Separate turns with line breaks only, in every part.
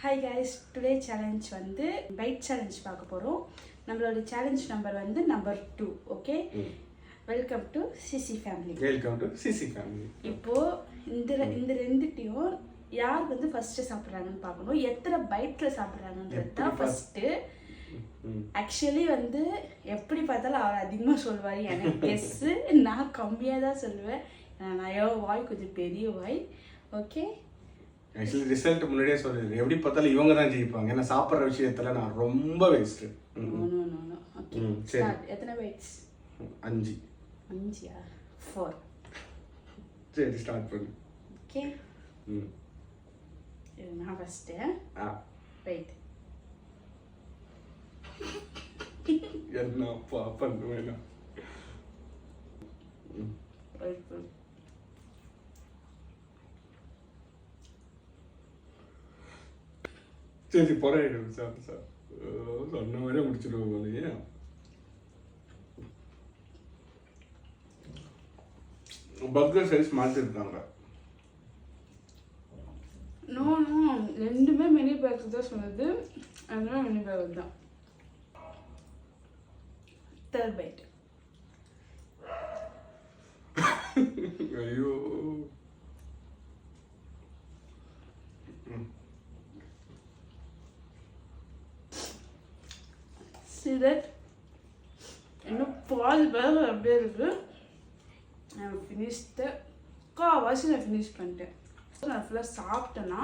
Hi guys, today challenge வந்து byte challenge பார்க்க போகிறோம். நம்மளோட சேலஞ்ச் நம்பர் வந்து number 2. Okay, welcome to CC family.
Welcome to CC family.
இப்போது இந்த ரெண்டுத்தையும் யார் வந்து ஃபஸ்ட்டு சாப்பிட்றாங்கன்னு பார்க்கணும். எத்தனை பைட்டில் சாப்பிட்றாங்கன்றது தான் ஃபஸ்ட்டு. ஆக்சுவலி வந்து எப்படி பார்த்தாலும் அவர் அதிகமாக சொல்லுவார். எனக்கு கெஸ்ஸு, நான் கம்மியாக தான் சொல்லுவேன். நான் வாய் கொஞ்சம் பெரிய வாய். ஓகே,
ஆக்சுவலி ரிசல்ட் முன்னாடியே சொல்லிடுது. எப்படி பார்த்தாலும் இவங்க தான் ஜெயிப்பாங்க. ஏன்னா சாப்பிட்ற விஷயத்துல நான் ரொம்ப வேஸ்ட்.
ஓகே, எத்தனை பைட்ஸ்?
5.
5யா? 4.
சரி, ஸ்டார்ட் பண்ணு.
ஓகே, நான் ஃபர்ஸ்ட். வெயிட்,
என்னப்பா பண்ணுவேனா? சரி, போராடிடும் சார். சொன்ன மாதிரியே முடிச்சிடுவோம் போலயே. பர்கர் சைஸ் மாற்றிருக்காங்க.
ரெண்டுமே மினி பேக் தான் சொன்னது. அதனால மினி பேக் தான். Third byte.
ஐயோ,
சிரட் இன்னும் பாதி பேக் அப்படியே இருக்கு. நான் ஃபினிஷ்டு காவாசி நான் ஃபினிஷ் பண்ணிட்டேன். நான் ஃபுல்லாக சாப்பிட்டேன்னா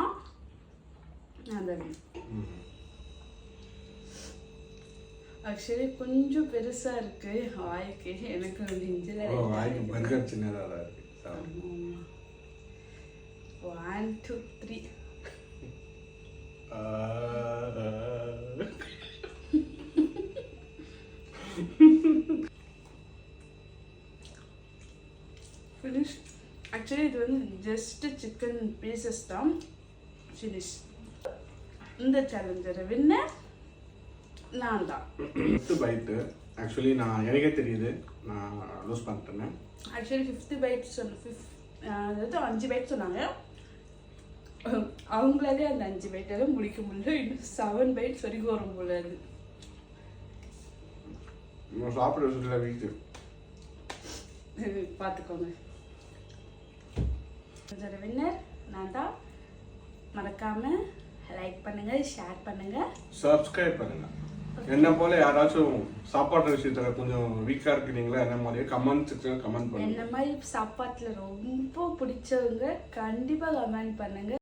அந்த ஆக்சுவலி கொஞ்சம் பெருசாக இருக்கு வாய்க்கு. எனக்கு
வாய்க்கு பர்கர் சின்னதாக தான் இருக்கு.
1 2 3. ஃபினிஷ். ஆக்சுவலி இது வந்து ஜஸ்ட் சிக்கன் பீசஸ் தான். ஃபினிஷ். இந்த சேலஞ்சர் வின்னர் நான் தான்.
5th பைட்டு ஆக்சுவலி எனக்கே தெரியுது நான் லூஸ் பண்ணிட்டேன்.
ஆக்சுவலி 5th பைட் அதாவது 5 பைட் சொன்னாங்க. அவங்களாலே அந்த 5 பைட்டெல்லாம் முடிக்க முடியல. இன்னும் 7 பைட்ஸ் வரைக்கும் வரும் போல. அது
சாப்பிட்ற விஷயத்தில் வீட்டு
பார்த்துக்கோங்க. இதோட வின்னர் நான் தான். மறக்காமல் லைக் பண்ணுங்கள், ஷேர் பண்ணுங்கள்,
சப்ஸ்கிரைப் பண்ணுங்கள். என்ன போல யாராச்சும் சாப்பாடு விஷயத்துல கொஞ்சம் வீக்கா இருக்கிறீங்களா, என்ன மாதிரி கமெண்ட் செக்ஷன்ல கமெண்ட் பண்ணுங்க.
என்ன மாதிரி சாப்பாட்டில் ரொம்ப பிடிச்சவங்க கண்டிப்பாக கமெண்ட் பண்ணுங்க.